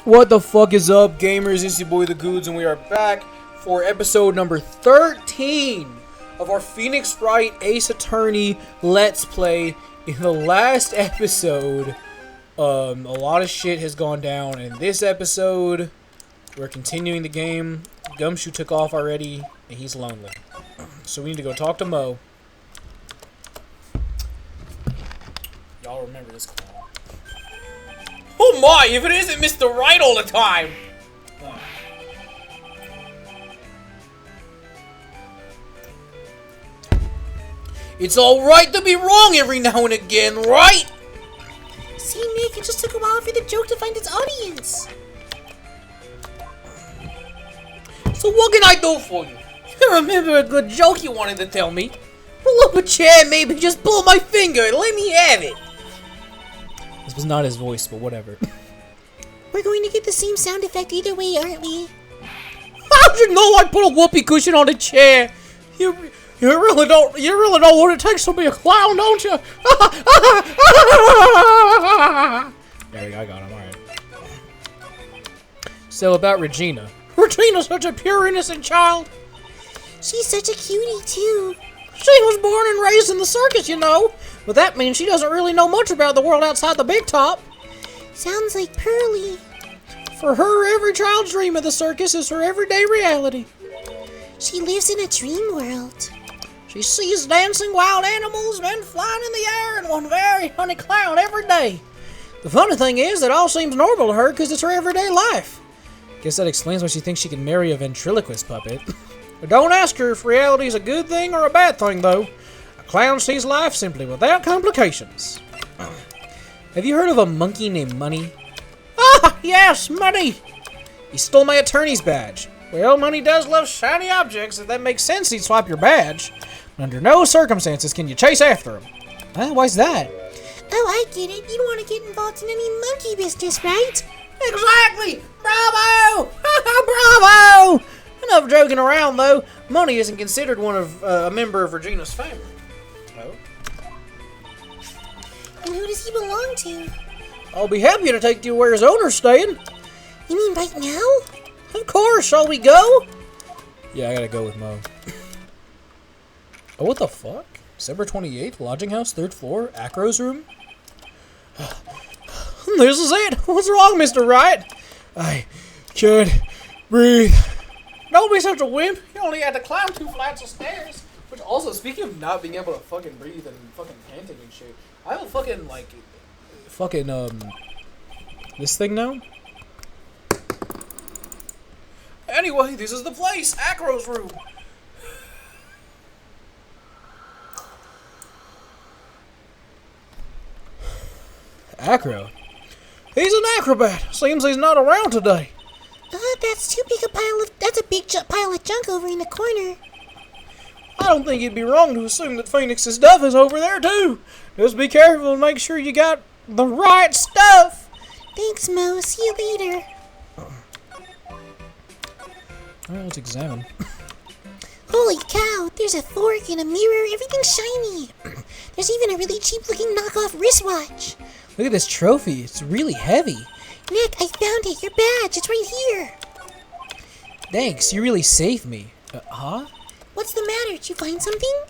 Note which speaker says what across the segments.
Speaker 1: What the fuck is up, gamers? It's your boy the Goods, and we are back for episode number 13 of our Phoenix Wright Ace Attorney Let's Play. In the last episode, a lot of shit has gone down. In this episode, we're continuing the game. Gumshoe took off already, and he's lonely. So we need to go talk to Mo. Y'all remember this call. Oh my, if it isn't Mr. Right all the time! It's alright to be wrong every now and again, right?
Speaker 2: See, Nick, it just took a while for the joke to find its audience.
Speaker 1: So what can I do for you? You remember a good joke you wanted to tell me? Pull up a chair, maybe just pull my finger and let me have it. This was not his voice, but whatever.
Speaker 2: We're going to get the same sound effect either way, aren't we?
Speaker 1: How'd you know I put a whoopee cushion on a chair? You really don't know what it takes to be a clown, don't you? There we go, I got him, alright. So about Regina. Regina's such a pure, innocent child.
Speaker 2: She's such a cutie, too.
Speaker 1: She was born and raised in the circus, you know. But that means she doesn't really know much about the world outside the big top.
Speaker 2: Sounds like Pearly.
Speaker 1: For her, every child's dream of the circus is her everyday reality.
Speaker 2: She lives in a dream world.
Speaker 1: She sees dancing wild animals, men flying in the air, and one very funny clown every day. The funny thing is that all seems normal to her because it's her everyday life. Guess that explains why she thinks she can marry a ventriloquist puppet. But don't ask her if reality is a good thing or a bad thing, though. A clown sees life simply without complications. Have you heard of a monkey named Money? Ah, yes, Money! He stole my attorney's badge. Well, Money does love shiny objects, if that makes sense he'd swap your badge. But under no circumstances can you chase after him. Why's that?
Speaker 2: Oh, I get it. You don't want to get involved in any monkey business, right?
Speaker 1: Exactly! Bravo! Bravo! Enough joking around, though. Money isn't considered a member of Regina's family. Oh?
Speaker 2: And who does he belong to?
Speaker 1: I'll be happy to take you where his owner's staying.
Speaker 2: You mean right now?
Speaker 1: Of course, shall we go? Yeah, I gotta go with Mo. Oh, what the fuck? December 28th, lodging house, 3rd floor, Acro's room? This is it! What's wrong, Mr. Wright? I can't breathe. Don't be such a wimp. You only had to climb 2 flights of stairs. Which also, speaking of not being able to fucking breathe and fucking panting and shit, I have a fucking, this thing now? Anyway, this is the place. Acro's room. Acro? He's an acrobat. Seems he's not around today.
Speaker 2: That's a big pile of junk over in the corner.
Speaker 1: I don't think it'd be wrong to assume that Phoenix's stuff is over there too. Just be careful and make sure you got the right stuff.
Speaker 2: Thanks, Mo. See you later.
Speaker 1: Alright, let's examine.
Speaker 2: Holy cow, there's a fork and a mirror, everything's shiny. There's even a really cheap-looking knockoff wristwatch.
Speaker 1: Look at this trophy, it's really heavy.
Speaker 2: Nick, I found it, your badge, it's right here.
Speaker 1: Thanks, you really saved me. Huh?
Speaker 2: What's the matter, did you find something?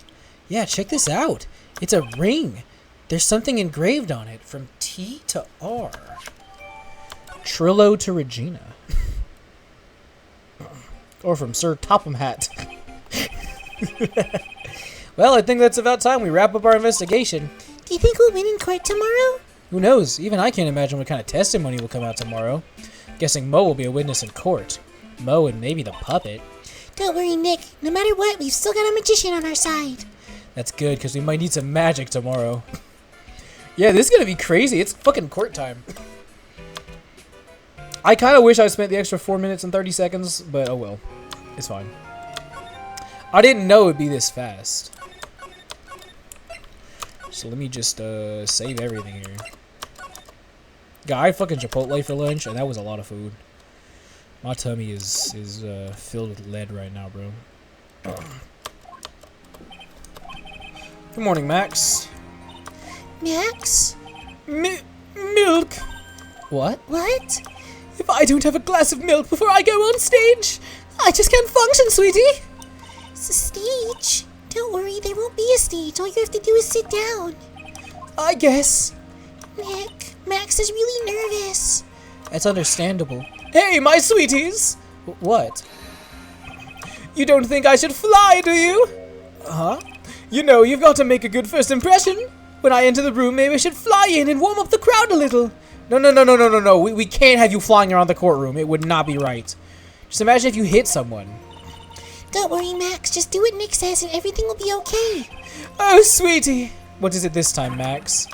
Speaker 1: Yeah, check this out. It's a ring. There's something engraved on it, from T to R. Trillo to Regina. Or from Sir Topham Hat. Well, I think that's about time we wrap up our investigation.
Speaker 2: Do you think we'll win in court tomorrow?
Speaker 1: Who knows? Even I can't imagine what kind of testimony will come out tomorrow. Guessing Mo will be a witness in court. Mo and maybe the puppet.
Speaker 2: Don't worry, Nick. No matter what, we've still got a magician on our side.
Speaker 1: That's good, because we might need some magic tomorrow. Yeah, this is gonna be crazy. It's fucking court time. I kind of wish I spent the extra 4 minutes and 30 seconds, but oh well. It's fine. I didn't know it'd be this fast. So let me just save everything here. Got I fucking Chipotle for lunch, and that was a lot of food. My tummy is filled with lead right now, bro. Good morning, Max.
Speaker 2: Max?
Speaker 1: Milk. What?
Speaker 2: What?
Speaker 1: If I don't have a glass of milk before I go on stage, I just can't function, sweetie.
Speaker 2: It's a stage. Don't worry, there won't be a stage. All you have to do is sit down.
Speaker 1: I guess.
Speaker 2: Nick, Max is really nervous.
Speaker 1: That's understandable. Hey, my sweeties! What? You don't think I should fly, do you? Huh? You know, you've got to make a good first impression. When I enter the room, maybe I should fly in and warm up the crowd a little. No. We can't have you flying around the courtroom. It would not be right. Just imagine if you hit someone.
Speaker 2: Don't worry, Max. Just do what Nick says and everything will be okay.
Speaker 1: Oh, sweetie. What is it this time, Max?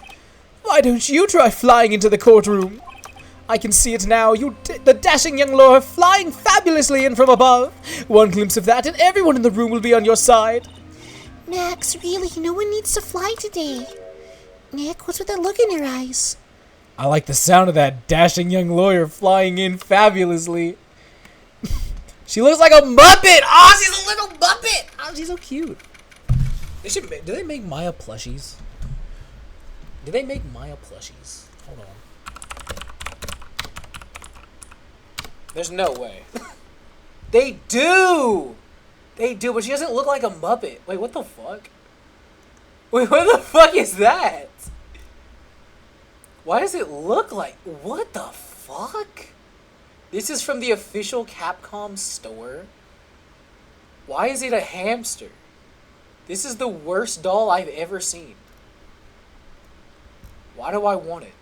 Speaker 1: Why don't you try flying into the courtroom? I can see it now. The dashing young lawyer flying fabulously in from above. One glimpse of that and everyone in the room will be on your side.
Speaker 2: Max, really, no one needs to fly today. Nick, what's with that look in your eyes?
Speaker 1: I like the sound of that dashing young lawyer flying in fabulously. She looks like a Muppet! Oh, she's a little Muppet! Oh, she's so cute. Do they make Maya plushies? Do they make Maya plushies? Hold on. There's no way. They do! They do, but she doesn't look like a Muppet. Wait, what the fuck? Wait, what the fuck is that? Why does it look like... What the fuck? This is from the official Capcom store? Why is it a hamster? This is the worst doll I've ever seen. Why do I want it?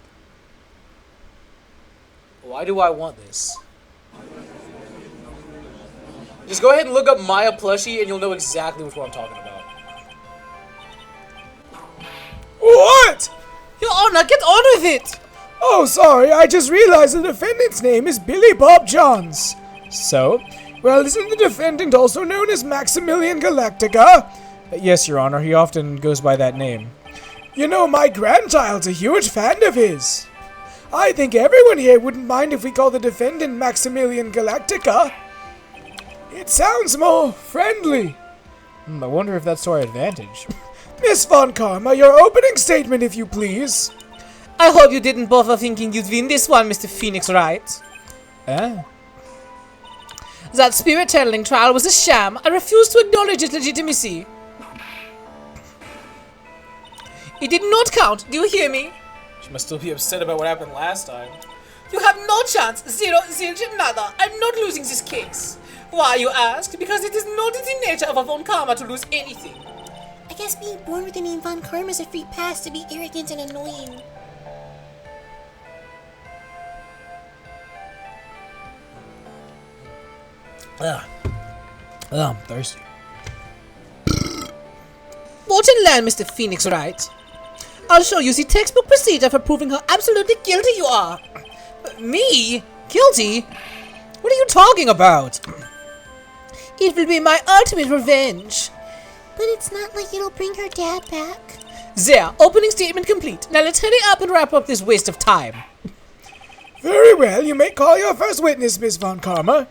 Speaker 1: Why do I want this? Just go ahead and look up Maya plushie and you'll know exactly which one I'm talking about. What? Your Honor, get on with it! Oh, sorry, I just realized the defendant's name is Billy Bob Johns. So? Well, isn't the defendant also known as Maximilian Galactica? Yes, Your Honor, he often goes by that name. You know, my grandchild's a huge fan of his. I think everyone here wouldn't mind if we call the defendant Maximilian Galactica. It sounds more friendly. I wonder if that's to our advantage. Miss Von Karma, your opening statement, if you please. I hope you didn't bother thinking you'd win this one, Mr. Phoenix Wright. That spirit-channeling trial was a sham. I refuse to acknowledge its legitimacy. It did not count. Do you hear me? She must still be upset about what happened last time. You have no chance. Zero, nada. I'm not losing this case. Why, you ask? Because it is not in the nature of a Von Karma to lose anything.
Speaker 2: I guess being born with the name Von Karma is a free pass to be arrogant and annoying.
Speaker 1: I'm thirsty. Watch and learn, Mr. Phoenix Wright. I'll show you the textbook procedure for proving how absolutely guilty you are. Me? Guilty? What are you talking about? It will be my ultimate revenge.
Speaker 2: But it's not like it'll bring her dad back.
Speaker 1: There, opening statement complete. Now let's hurry up and wrap up this waste of time. Very well, you may call your first witness, Miss Von Karma.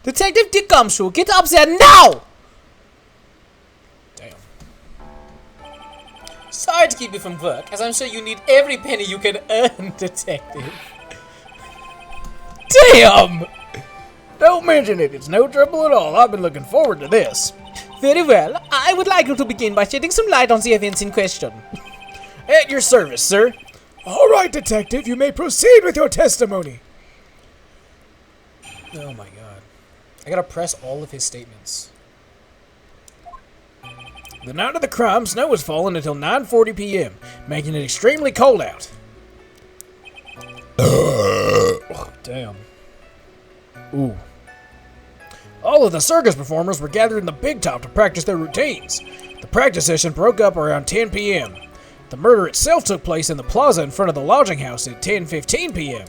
Speaker 1: Detective Dick Gumshoe, get up there now! Damn. Sorry to keep you from work, as I'm sure you need every penny you can earn, Detective. Damn! Don't mention it, it's no trouble at all. I've been looking forward to this. Very well, I would like you to begin by shedding some light on the events in question. At your service, sir. All right, Detective, you may proceed with your testimony. Oh my god. I gotta press all of his statements. The night of the crime, snow was falling until 9:40 p.m., making it extremely cold out. Oh, damn. Ooh. All of the circus performers were gathered in the big top to practice their routines. The practice session broke up around 10 p.m. The murder itself took place in the plaza in front of the lodging house at 10:15 p.m.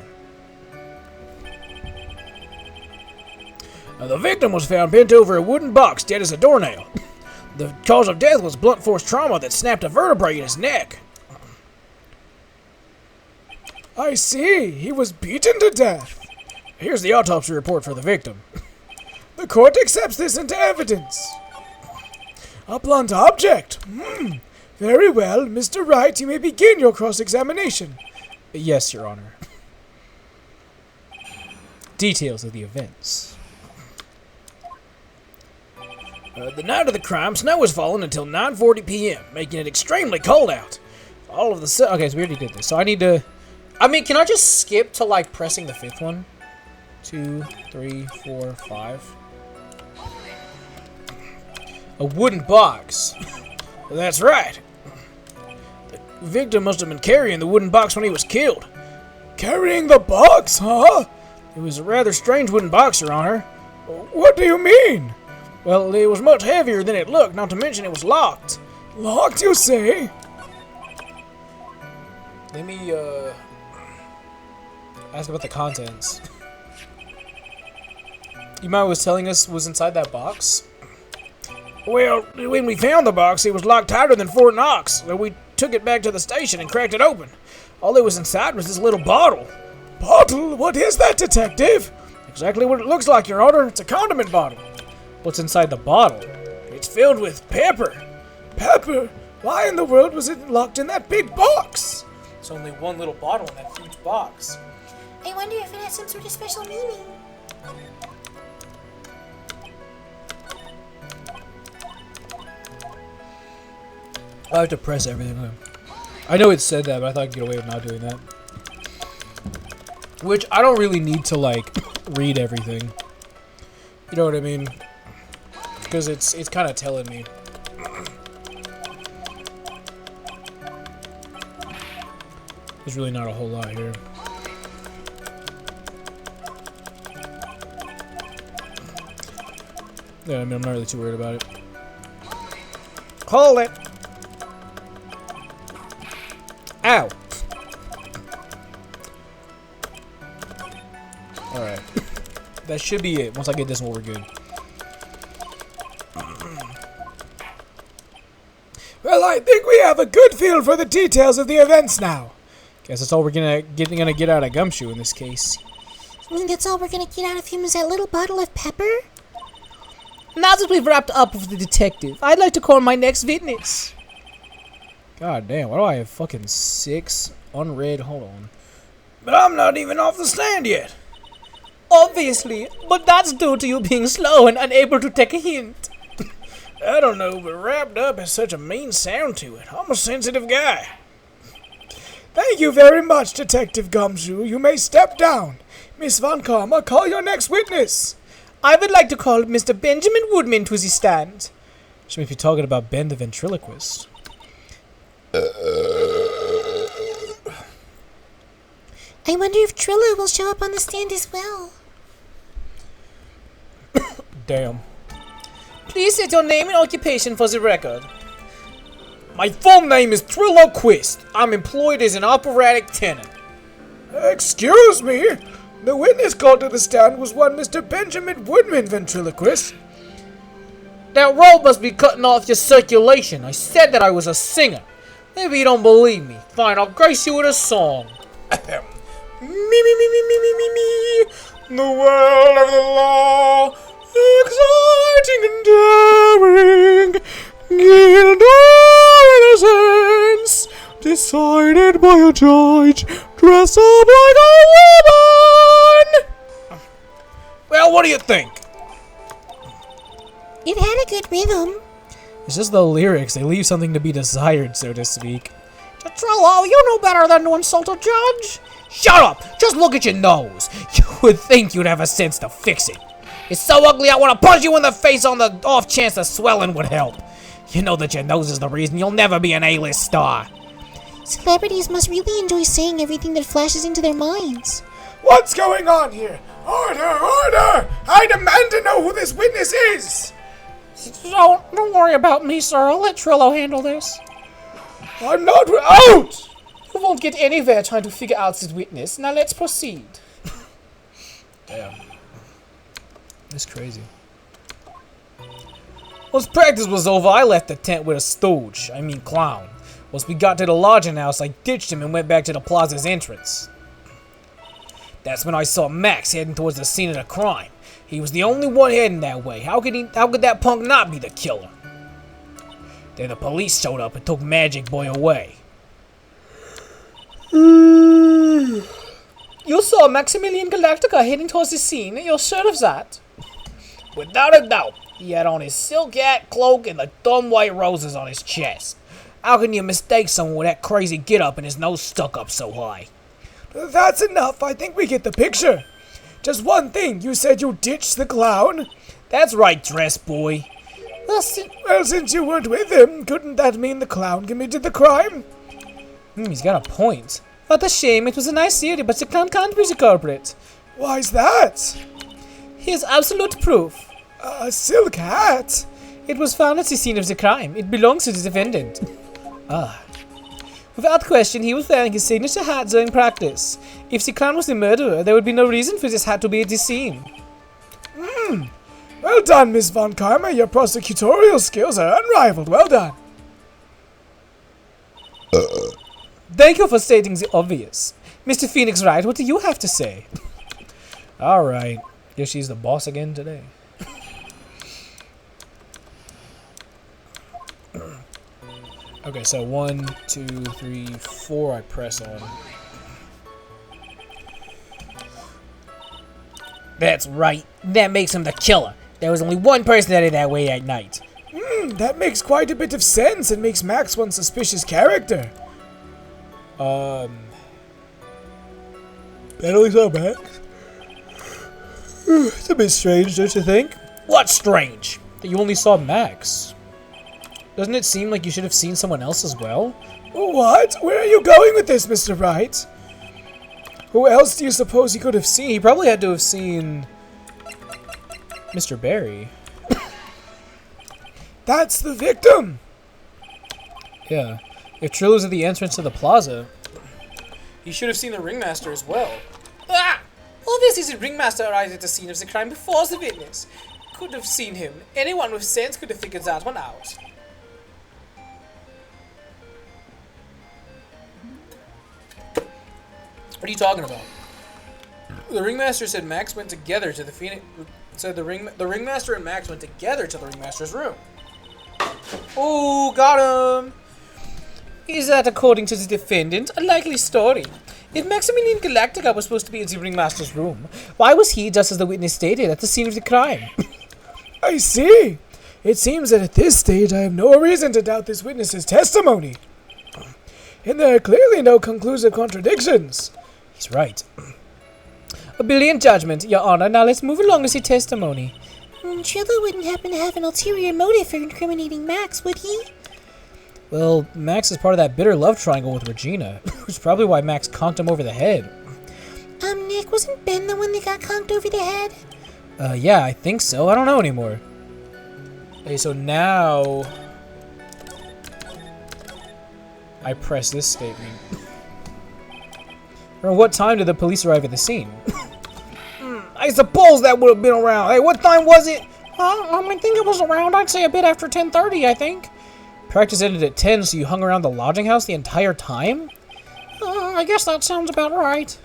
Speaker 1: The victim was found bent over a wooden box, dead as a doornail. The cause of death was blunt force trauma that snapped a vertebrae in his neck. I see. He was beaten to death. Here's the autopsy report for the victim. The court accepts this into evidence. A blunt object. Very well. Mr. Wright, you may begin your cross-examination. Yes, Your Honor. details of the events. The night of the crime, snow was falling until 9:40 p.m., making it extremely cold out. All of the okay, so we already did this. So I need to. I mean, can I just skip to like pressing the 5th one? 2, 3, 4, 5. A wooden box. That's right. The victim must have been carrying the wooden box when he was killed. Carrying the box, huh? It was a rather strange wooden box, Your Honor. What do you mean? Well, it was much heavier than it looked, not to mention it was locked. Locked, you say? Let me, ask about the contents. You mind was telling us was inside that box? Well, when we found the box, it was locked tighter than Fort Knox, so we took it back to the station and cracked it open. All that was inside was this little bottle. Bottle? What is that, detective? Exactly what it looks like, Your Honor. It's a condiment bottle. What's inside the bottle? It's filled with pepper. Pepper? Why in the world was it locked in that big box? It's only one little bottle in that huge box.
Speaker 2: I wonder if it has some sort of special meaning.
Speaker 1: I have to press everything. I know it said that, but I thought I could get away with not doing that. Which, I don't really need to, like, read everything. You know what I mean? Because it's kind of telling me. There's really not a whole lot here. Yeah, I mean, I'm not really too worried about it. Hold it! Ow! Alright. That should be it. Once I get this one, we're good. Well, I think we have a good feel for the details of the events now. Guess that's all we're gonna get out of Gumshoe in this case.
Speaker 2: You mean that's all we're gonna get out of him is that little bottle of pepper?
Speaker 1: Now that we've wrapped up with the detective, I'd like to call my next witness. God damn, why do I have fucking 6 unread? Hold on. But I'm not even off the stand yet. Obviously, but that's due to you being slow and unable to take a hint. I don't know, but wrapped up has such a mean sound to it. I'm a sensitive guy. Thank you very much, Detective Gumshoe. You may step down. Miss Von Karma, call your next witness. I would like to call Mr. Benjamin Woodman to the stand. She may be talking about Ben the ventriloquist.
Speaker 2: I wonder if Trillo will show up on the stand as well.
Speaker 1: Damn. Please state your name and occupation for the record. My full name is Trillo Quist. I'm employed as an operatic tenant. Excuse me? The witness called to the stand was one Mr. Benjamin Woodman, ventriloquist. That rope must be cutting off your circulation. I said that I was a singer. Maybe you don't believe me. Fine, I'll grace you with a song. Me, me, me, me, me, me, me, me. The world of the law. Exciting and daring, guilt or innocence, decided by a judge, dressed up like a woman! Well, what do you think?
Speaker 2: It had a good rhythm.
Speaker 1: It's just the lyrics, they leave something to be desired, so to speak. Trello, you know better than to insult a judge. Shut up! Just look at your nose. You would think you'd have a sense to fix it. It's so ugly I want to punch you in the face on the off chance a swelling would help. You know that your nose is the reason you'll never be an A-list star.
Speaker 2: Celebrities must really enjoy saying everything that flashes into their minds.
Speaker 3: What's going on here? Order! Order! I demand to know who this witness is!
Speaker 1: Don't worry about me, sir. I'll let Trillo handle this.
Speaker 3: I'm not out!
Speaker 1: You won't get anywhere trying to figure out this witness. Now let's proceed. Damn. That's crazy. Once practice was over, I left the tent with a stooge. I mean clown. Once we got to the lodging house, I ditched him and went back to the plaza's entrance. That's when I saw Max heading towards the scene of the crime. He was the only one heading that way. How could that punk not be the killer? Then the police showed up and took Magic Boy away. You saw Maximilian Galactica heading towards the scene. You're sure of that? Without a doubt. He had on his silk hat, cloak, and the dumb white roses on his chest. How can you mistake someone with that crazy get-up and his nose stuck up so high?
Speaker 3: That's enough. I think we get the picture. Just one thing. You said you ditched the clown?
Speaker 1: That's right, dress boy.
Speaker 3: Well, since you weren't with him, couldn't that mean the clown committed the crime?
Speaker 1: He's got a point. What a shame. It was a nice theory, but the clown can't be the culprit.
Speaker 3: Why's that?
Speaker 1: Here's absolute proof.
Speaker 3: A silk hat?
Speaker 1: It was found at the scene of the crime. It belongs to the defendant. Without question, he was wearing his signature hat during practice. If the clown was the murderer, there would be no reason for this hat to be at the scene.
Speaker 3: Well done, Miss Von Karma. Your prosecutorial skills are unrivaled. Well done.
Speaker 1: Thank you for stating the obvious. Mr. Phoenix Wright, what do you have to say? Alright. Guess she's the boss again today. Okay, so 1, 2, 3, 4 I press on. That's right. That makes him the killer. There was only one person that did that way at night.
Speaker 3: That makes quite a bit of sense and makes Max one suspicious character.
Speaker 1: That only saw Max? It's a bit strange, don't you think? What's strange? That you only saw Max. Doesn't it seem like you should have seen someone else as well?
Speaker 3: What? Where are you going with this, Mr. Wright? Who else do you suppose he could have seen?
Speaker 1: He probably had to have seen Mr. Barry.
Speaker 3: That's the victim!
Speaker 1: Yeah. If Trill was at the entrance to the plaza, he should have seen the ringmaster as well. Ah! Obviously the ringmaster arrived at the scene of the crime before the witness. Could have seen him. Anyone with sense could have figured that one out. What are you talking about? The ringmaster said Max went together to the Phoenix. Said the ringmaster and Max went together to the ringmaster's room. Oh, got him! Is that, according to the defendant, a likely story? If Maximilian Galactica was supposed to be in the ringmaster's room, why was he, just as the witness stated, at the scene of the crime?
Speaker 3: I see. It seems that at this stage I have no reason to doubt this witness's testimony. And there are clearly no conclusive contradictions.
Speaker 1: He's right. A brilliant judgment, Your Honor. Now let's move along with the testimony.
Speaker 2: Trillo wouldn't happen to have an ulterior motive for incriminating Max, would he?
Speaker 1: Well, Max is part of that bitter love triangle with Regina, which is probably why Max conked him over the head.
Speaker 2: Nick, wasn't Ben the one that got conked over the head?
Speaker 1: Yeah, I think so. I don't know anymore. Okay, so now I press this statement. Around what time did the police arrive at the scene? I suppose that would have been around. Hey, what time was it? I think it was around, I'd say a bit after 10:30, I think. Practice ended at 10, so you hung around the lodging house the entire time? I guess that sounds about right.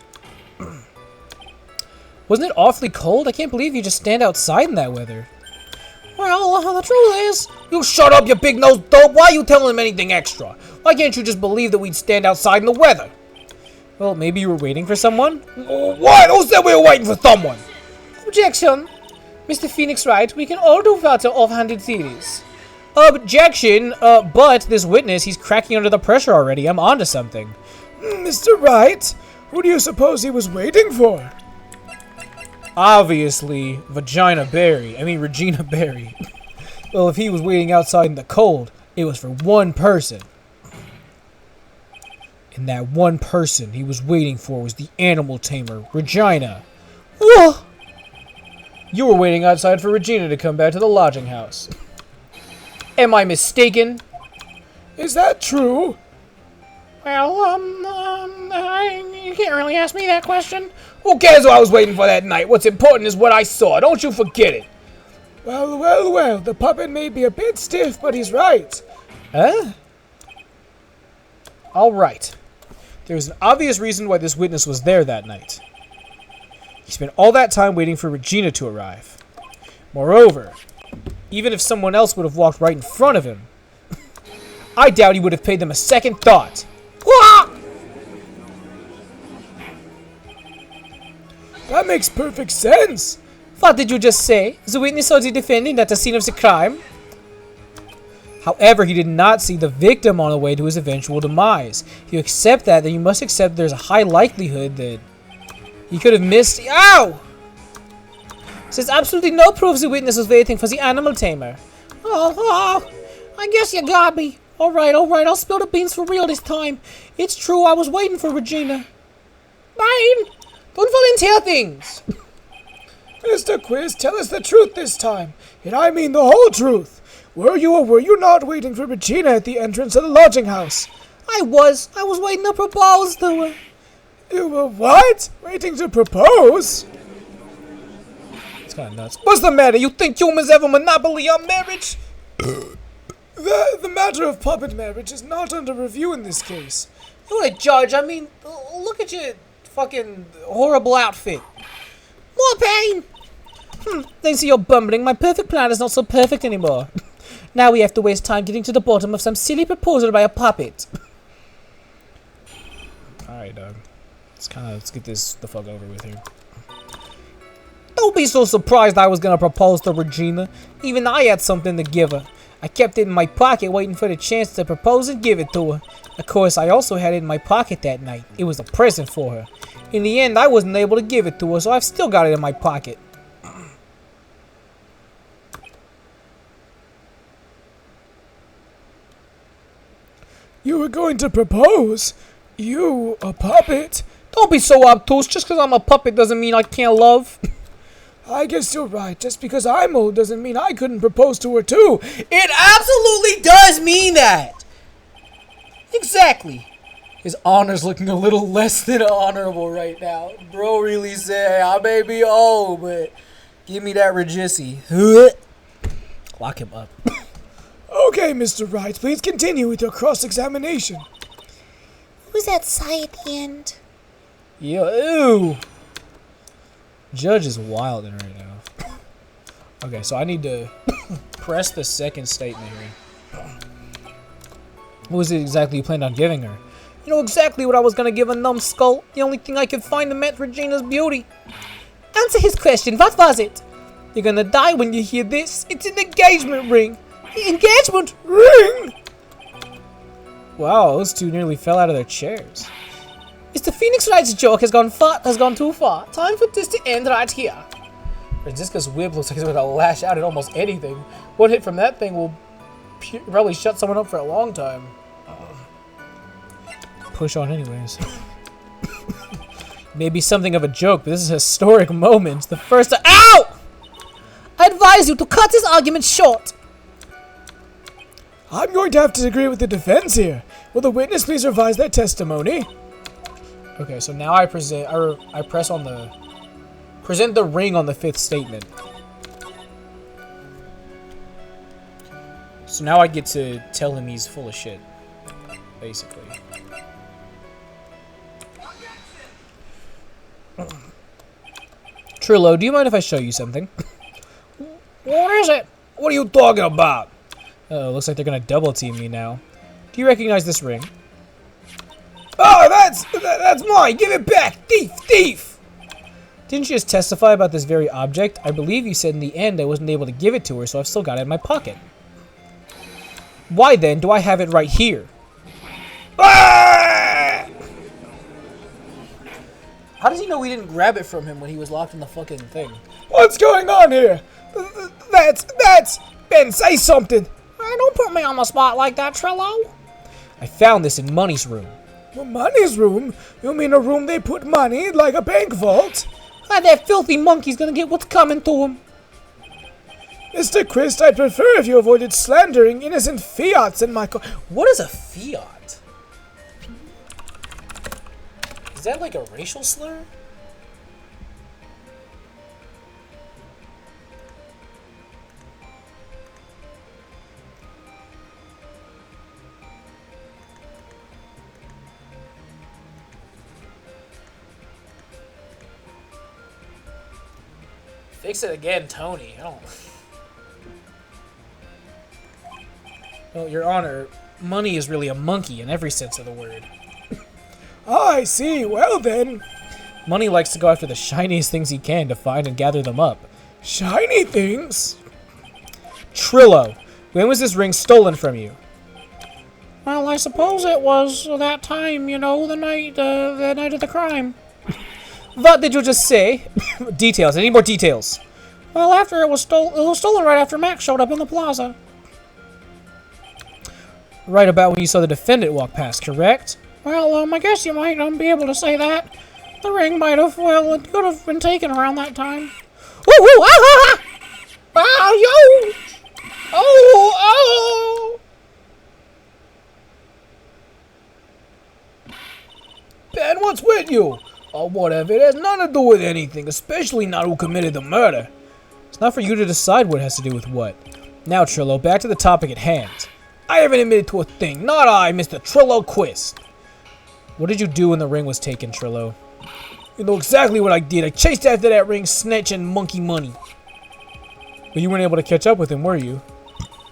Speaker 1: Wasn't it awfully cold? I can't believe you just stand outside in that weather. Well, the truth is... You shut up, you big-nosed dope! Why are you telling him anything extra? Why can't you just believe that we'd stand outside in the weather? Well, maybe you were waiting for someone? What? Who said we were waiting for someone? Objection! Mr. Phoenix Wright, we can all do without your offhanded theories. Objection! But this witness, he's cracking under the pressure already. I'm onto something.
Speaker 3: Mr. Wright, who do you suppose he was waiting for?
Speaker 1: Obviously, Regina Barry. Well, if he was waiting outside in the cold, it was for one person. And that one person he was waiting for was the animal tamer, Regina. Whoa! You were waiting outside for Regina to come back to the lodging house. Am I mistaken?
Speaker 3: Is that true?
Speaker 1: Well, you can't really ask me that question. Who cares who I was waiting for that night? What's important is what I saw. Don't you forget it.
Speaker 3: Well, the puppet may be a bit stiff, but he's right.
Speaker 1: Huh? All right. There's an obvious reason why this witness was there that night. He spent all that time waiting for Regina to arrive. Moreover, even if someone else would have walked right in front of him, I doubt he would have paid them a second thought.
Speaker 3: That makes perfect sense.
Speaker 1: What did you just say? The witness saw the defendant at the scene of the crime? However, he did not see the victim on the way to his eventual demise. If you accept that, then you must accept there's a high likelihood that he could have missed. Ow! There's absolutely no proof the witness was waiting for the animal tamer. Oh, I guess you got me. Alright, I'll spill the beans for real this time. It's true, I was waiting for Regina. Mine! Don't volunteer things!
Speaker 3: Mr. Quiz, tell us the truth this time. And I mean the whole truth. Were you or were you not waiting for Regina at the entrance of the lodging house?
Speaker 1: I was waiting to propose to her.
Speaker 3: You were what? Waiting to propose?
Speaker 1: It's kind of nuts. What's the matter? You think humans have a monopoly on marriage?
Speaker 3: The matter of puppet marriage is not under review in this case.
Speaker 1: You want to judge? I mean, look at your fucking horrible outfit. More pain! Thanks to your bumbling, my perfect plan is not so perfect anymore. Now we have to waste time getting to the bottom of some silly proposal by a puppet. Alright, Doug. Let's get this the fuck over with here. Don't be so surprised I was gonna propose to Regina. Even I had something to give her. I kept it in my pocket waiting for the chance to propose and give it to her. Of course, I also had it in my pocket that night. It was a present for her. In the end, I wasn't able to give it to her, so I've still got it in my pocket.
Speaker 3: You were going to propose? You, a puppet?
Speaker 1: Don't be so obtuse. Just because I'm a puppet doesn't mean I can't love.
Speaker 3: I guess you're right. Just because I'm old doesn't mean I couldn't propose to her too.
Speaker 1: It absolutely does mean that. Exactly. His honor's looking a little less than honorable right now. Bro really said, I may be old, but give me that Regissi. Lock him up.
Speaker 3: Okay, Mr. Wright, please continue with your cross-examination.
Speaker 2: Who's that sigh at the end?
Speaker 1: Ew. Judge is wilding right now. Okay, so I need to press the second statement here. What was it exactly you planned on giving her? You know exactly what I was gonna give a numbskull. The only thing I could find that met Regina's beauty. Answer his question. What was it? You're gonna die when you hear this. It's an engagement ring. Engagement ring? Wow, those two nearly fell out of their chairs. Mr. Phoenix Wright's joke has gone too far. Time for this to end right here. Francisca's whip looks like it's gonna lash out at almost anything. One hit from that thing will probably shut someone up for a long time. Push on anyways. Maybe something of a joke, but this is a historic moment. The first OW! I advise you to cut this argument short.
Speaker 3: I'm going to have to agree with the defense here. Will the witness please revise their testimony?
Speaker 1: Okay, so now I press the ring on the fifth statement. So now I get to tell him he's full of shit, basically. Trillo, do you mind if I show you something? What is it? What are you talking about? Looks like they're gonna double team me now. Do you recognize this ring? Oh, that's mine! Give it back! Thief! Thief! Didn't you just testify about this very object? I believe you said in the end I wasn't able to give it to her, so I've still got it in my pocket. Why then do I have it right here? Ah! How does he know we didn't grab it from him when he was locked in the fucking thing?
Speaker 3: What's going on here? That's Ben, say something.
Speaker 1: Don't put me on the spot like that, Trillo. I found this in Money's room.
Speaker 3: Well, Money's room? You mean a room they put money, like a bank vault?
Speaker 1: That filthy monkey's gonna get what's coming to him.
Speaker 3: Mr. Christ, I'd prefer if you avoided slandering innocent fiats in my
Speaker 1: What is a fiat? Is that like a racial slur? Fix it again, Tony. I don't... Well, Your Honor, Money is really a monkey in every sense of the word.
Speaker 3: I see. Well then.
Speaker 1: Money likes to go after the shiniest things he can to find and gather them up.
Speaker 3: Shiny things?
Speaker 1: Trillo, when was this ring stolen from you?
Speaker 4: Well, I suppose it was that time, you know, the night of the crime.
Speaker 1: What did you just say? Details. I need more details.
Speaker 4: Well, after it was stolen right after Max showed up in the plaza.
Speaker 1: Right about when you saw the defendant walk past, correct?
Speaker 4: Well, I guess you might be able to say that. The ring might have, well, it could have been taken around that time.
Speaker 1: Woo woo! Ah ha ha! Ah yo! Oh oh!
Speaker 3: Ben, what's with you? Oh, whatever. It has nothing to do with anything, especially not who committed the murder.
Speaker 1: It's not for you to decide what has to do with what. Now, Trillo, back to the topic at hand.
Speaker 3: I haven't admitted to a thing. Not I, Mr. Trillo Quist.
Speaker 1: What did you do when the ring was taken, Trillo?
Speaker 3: You know exactly what I did. I chased after that ring, snatching monkey money.
Speaker 1: But you weren't able to catch up with him, were you?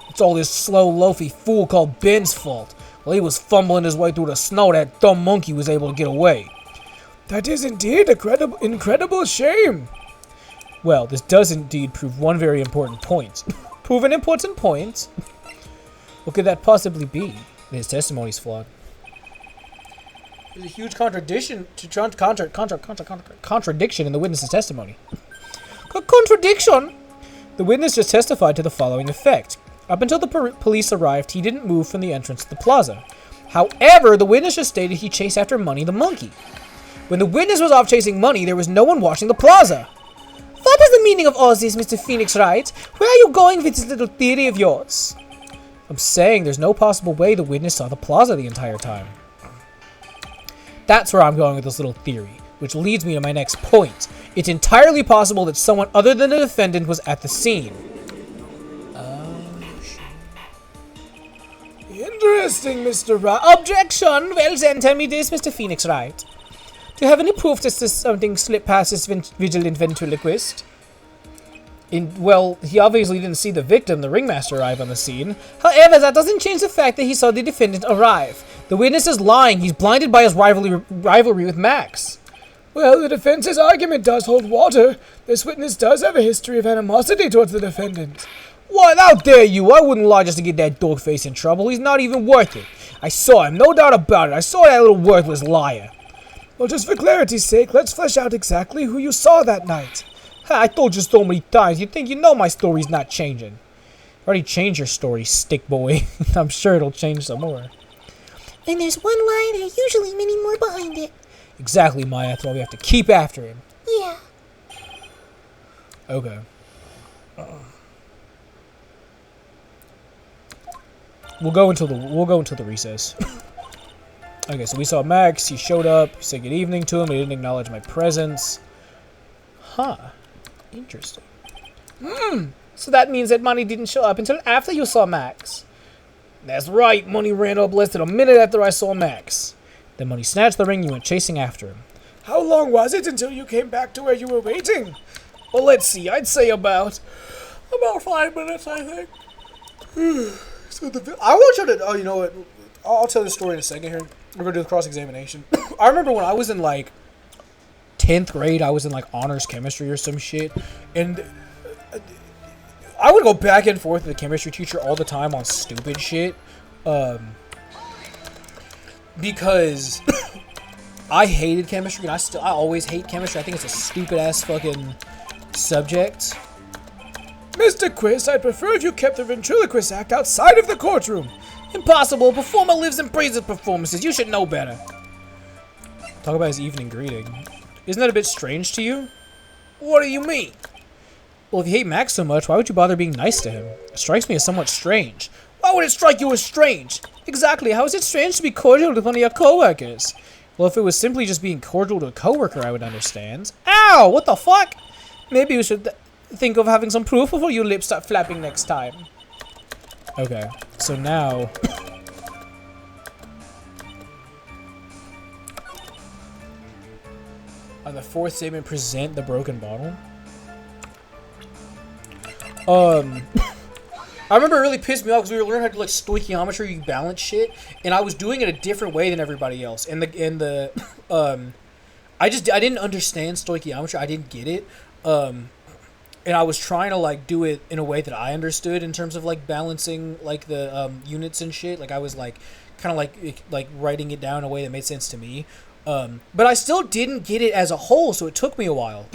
Speaker 3: It's all this slow, loafy fool called Ben's fault. While he was fumbling his way through the snow, that dumb monkey was able to get away. That is indeed a incredible shame.
Speaker 1: Well, this does indeed prove one very important point. Prove an important point? What could that possibly be? His testimony's flawed. There's a huge contradiction contradiction in the witness's testimony. Contradiction? The witness just testified to the following effect. Up until the police arrived, he didn't move from the entrance to the plaza. However, the witness just stated he chased after Money the monkey. When the witness was off chasing Money, there was no one watching the plaza. What is the meaning of all this, Mr. Phoenix Wright? Where are you going with this little theory of yours? I'm saying there's no possible way the witness saw the plaza the entire time. That's where I'm going with this little theory, which leads me to my next point. It's entirely possible that someone other than the defendant was at the scene.
Speaker 3: Interesting, Mr. Wright.
Speaker 1: Objection! Well then, tell me this, Mr. Phoenix Wright. Do you have any proof that something slipped past this vigilant ventriloquist? Well, he obviously didn't see the victim, the ringmaster, arrive on the scene. However, that doesn't change the fact that he saw the defendant arrive. The witness is lying. He's blinded by his rivalry with Max.
Speaker 3: Well, the defense's argument does hold water. This witness does have a history of animosity towards the defendant.
Speaker 1: What? How dare you? I wouldn't lie just to get that dog face in trouble. He's not even worth it. I saw him, no doubt about it. I saw that little worthless liar.
Speaker 3: Well, just for clarity's sake, let's flesh out exactly who you saw that night.
Speaker 1: I told you so many times. You think you know my story's not changing. I already changed your story, stick boy. I'm sure it'll change some more.
Speaker 2: When there's one lie, there are usually many more behind it.
Speaker 1: Exactly, Maya. That's why we have to keep after him.
Speaker 2: Yeah.
Speaker 1: Okay. We'll go until the recess. Okay, so we saw Max. He showed up. He said good evening to him. He didn't acknowledge my presence. Huh. Interesting. So that means that Money didn't show up until after you saw Max.
Speaker 3: That's right. Money ran up less than a minute after I saw Max.
Speaker 1: Then Money snatched the ring and you went chasing after him.
Speaker 3: How long was it until you came back to where you were waiting? Well, let's see. I'd say about 5 minutes, I think.
Speaker 1: So I want you to. Oh, you know what? I'll tell the story in a second here. We're gonna do the cross-examination. I remember when I was in like 10th grade, I was in like honors chemistry or some shit, and I would go back and forth with the chemistry teacher all the time on stupid shit, because I hated chemistry, and I always hate chemistry. I think it's a stupid ass fucking subject.
Speaker 3: Mr. Quist, I'd prefer if you kept the ventriloquist act outside of the courtroom.
Speaker 1: Impossible. A performer lives and breathes his performances. You should know better. Talk about his evening greeting. Isn't that a bit strange to you?
Speaker 3: What do you mean?
Speaker 1: Well, if you hate Max so much, why would you bother being nice to him? It strikes me as somewhat strange.
Speaker 3: Why would it strike you as strange?
Speaker 1: Exactly. How is it strange to be cordial to one of your coworkers? Well, if it was simply just being cordial to a coworker, I would understand. Ow! What the fuck? Maybe you should think of having some proof before your lips start flapping next time. Okay, so now... on the fourth statement, present the broken bottle. I remember it really pissed me off because we were learning how to do like stoichiometry balance shit, and I was doing it a different way than everybody else. And I didn't understand stoichiometry. I didn't get it. And I was trying to like do it in a way that I understood in terms of like balancing like the units and shit. Like I was like kind of like writing it down in a way that made sense to me. But I still didn't get it as a whole, so it took me a while.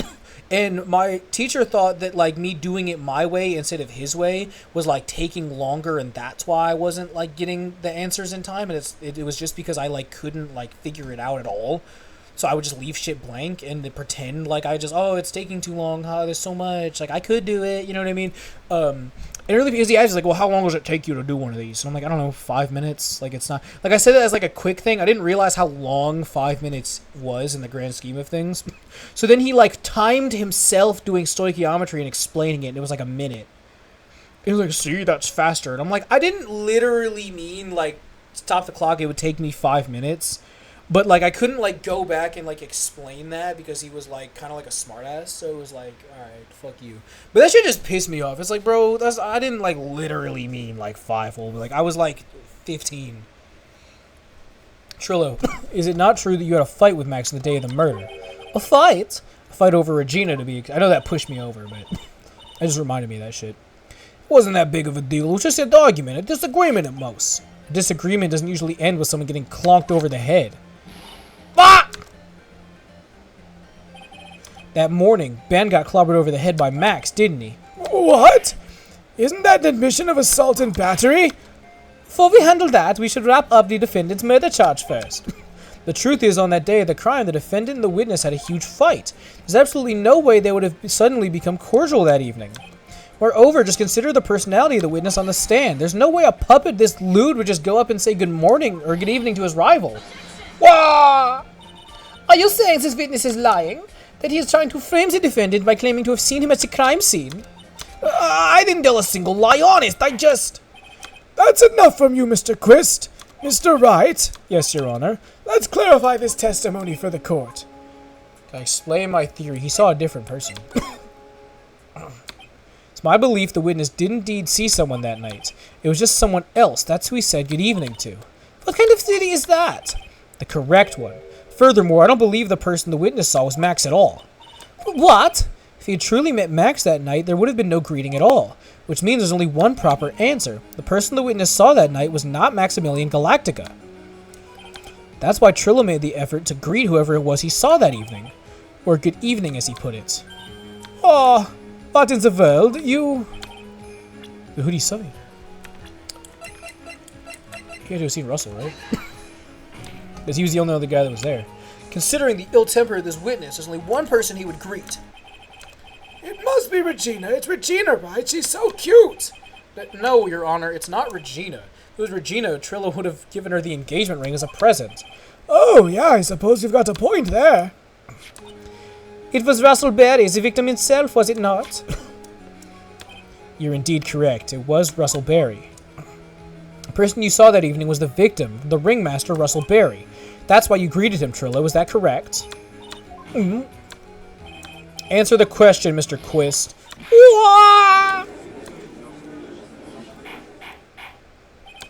Speaker 1: And my teacher thought that like me doing it my way instead of his way was like taking longer, and that's why I wasn't like getting the answers in time. And it was just because I like couldn't like figure it out at all. So I would just leave shit blank and then pretend like it's taking too long. There's so much. Like, I could do it. You know what I mean? And really, because he asked, like, well, how long does it take you to do one of these? And I'm like, I don't know, 5 minutes. Like, it's not... Like, I said that as, like, a quick thing. I didn't realize how long 5 minutes was in the grand scheme of things. So then he, like, timed himself doing stoichiometry and explaining it. And it was, like, a minute. He was like, see, that's faster. And I'm like, I didn't literally mean, like, stop the clock. It would take me 5 minutes. But, like, I couldn't, like, go back and, like, explain that because he was, like, kind of like a smartass. So it was like, alright, fuck you. But that shit just pissed me off. It's like, bro, I didn't, like, literally mean, like, 5 whole. Like, I was, like, 15. Trillo, is it not true that you had a fight with Max on the day of the murder? A fight? A fight over Regina, to be... I know that pushed me over, but... That just reminded me of that shit. It wasn't that big of a deal. It was just an argument, a disagreement at most. A disagreement doesn't usually end with someone getting clonked over the head. Ah! That morning, Ben got clobbered over the head by Max, didn't he?
Speaker 3: What? Isn't that an admission of assault and battery?
Speaker 1: Before we handle that, we should wrap up the defendant's murder charge first. The truth is, on that day of the crime, the defendant and the witness had a huge fight. There's absolutely no way they would have suddenly become cordial that evening. Moreover, just consider the personality of the witness on the stand. There's no way a puppet this lewd would just go up and say good morning or good evening to his rival. Wah! Are you saying this witness is lying? That he is trying to frame the defendant by claiming to have seen him at the crime scene? I didn't tell a single lie, honest, I just...
Speaker 3: That's enough from you, Mr. Quist. Mr. Wright. Yes, Your Honor. Let's clarify this testimony for the court.
Speaker 1: I explain my theory. He saw a different person. It's my belief the witness did indeed see someone that night. It was just someone else. That's who he said good evening to. What kind of theory is that? The correct one. Furthermore, I don't believe the person the witness saw was Max at all. What? If he had truly met Max that night, there would have been no greeting at all. Which means there's only one proper answer. The person the witness saw that night was not Maximilian Galactica. That's why Trillo made the effort to greet whoever it was he saw that evening. Or good evening, as he put it. Oh, what in the world? You... Who did he see? He had to have seen Russell, right? Because he was the only other guy that was there. Considering the ill temper of this witness, there's only one person he would greet.
Speaker 3: It must be Regina. It's Regina, right? She's so cute.
Speaker 1: No, Your Honor, it's not Regina. If it was Regina, Trillo would have given her the engagement ring as a present.
Speaker 3: Oh, yeah, I suppose you've got a point there.
Speaker 1: It was Russell Berry, the victim himself, was it not? You're indeed correct. It was Russell Berry. The person you saw that evening was the victim, the ringmaster, Russell Berry. That's why you greeted him, Trillo. Is that correct? Mm-hmm. Answer the question, Mr. Quist.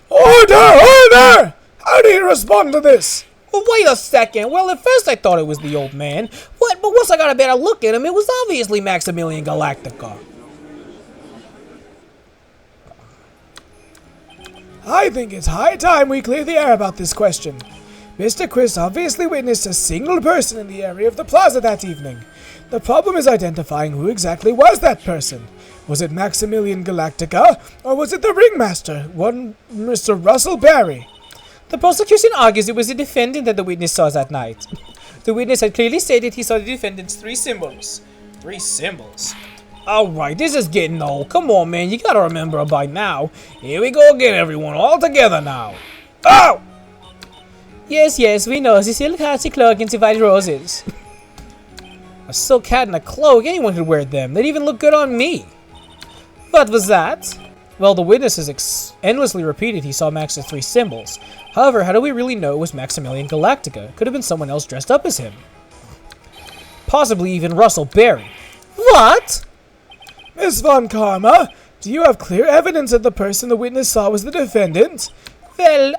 Speaker 3: Order! Order! How do you respond to this?
Speaker 1: Well, wait a second. Well, at first I thought it was the old man. But once I got a better look at him, it was obviously Maximilian Galactica.
Speaker 3: I think it's high time we clear the air about this question. Mr. Quist obviously witnessed a single person in the area of the plaza that evening. The problem is identifying who exactly was that person. Was it Maximilian Galactica, or was it the ringmaster, one Mr. Russell Berry?
Speaker 1: The prosecution argues it was the defendant that the witness saw that night. The witness had clearly stated he saw the defendant's 3 symbols. 3 symbols? Alright, this is getting old. Come on, man, you gotta remember by now. Here we go again, everyone, all together now. Oh! Yes, we know. The silk hat, the cloak, and the white roses. A silk hat and a cloak, anyone could wear them. They'd even look good on me. What was that? Well, the witness has endlessly repeated he saw Max's 3 symbols. However, how do we really know it was Maximilian Galactica? Could have been someone else dressed up as him. Possibly even Russell Berry. What?
Speaker 3: Miss Von Karma, do you have clear evidence that the person the witness saw was the defendant?
Speaker 1: Well,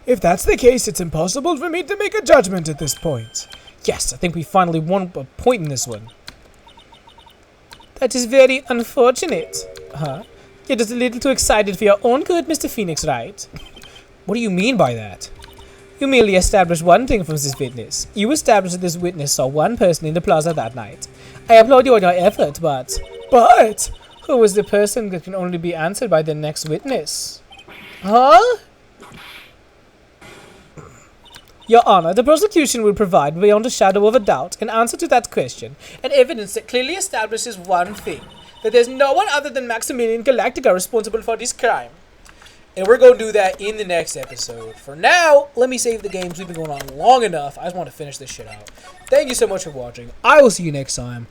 Speaker 3: If that's the case, it's impossible for me to make a judgment at this point.
Speaker 1: Yes, I think we finally won a point in this one. That is very unfortunate. Huh? You're just a little too excited for your own good, Mr. Phoenix, right? What do you mean by that? You merely established one thing from this witness. You established that this witness saw one person in the plaza that night. I applaud you on your effort, but... But! Who was the person that can only be answered by the next witness? Huh? Your Honor, the prosecution will provide, beyond a shadow of a doubt, an answer to that question, and evidence that clearly establishes one thing, that there's no one other than Maximilian Galactica responsible for this crime. And we're going to do that in the next episode. For now, let me save the games. We've been going on long enough. I just want to finish this shit out. Thank you so much for watching. I will see you next time.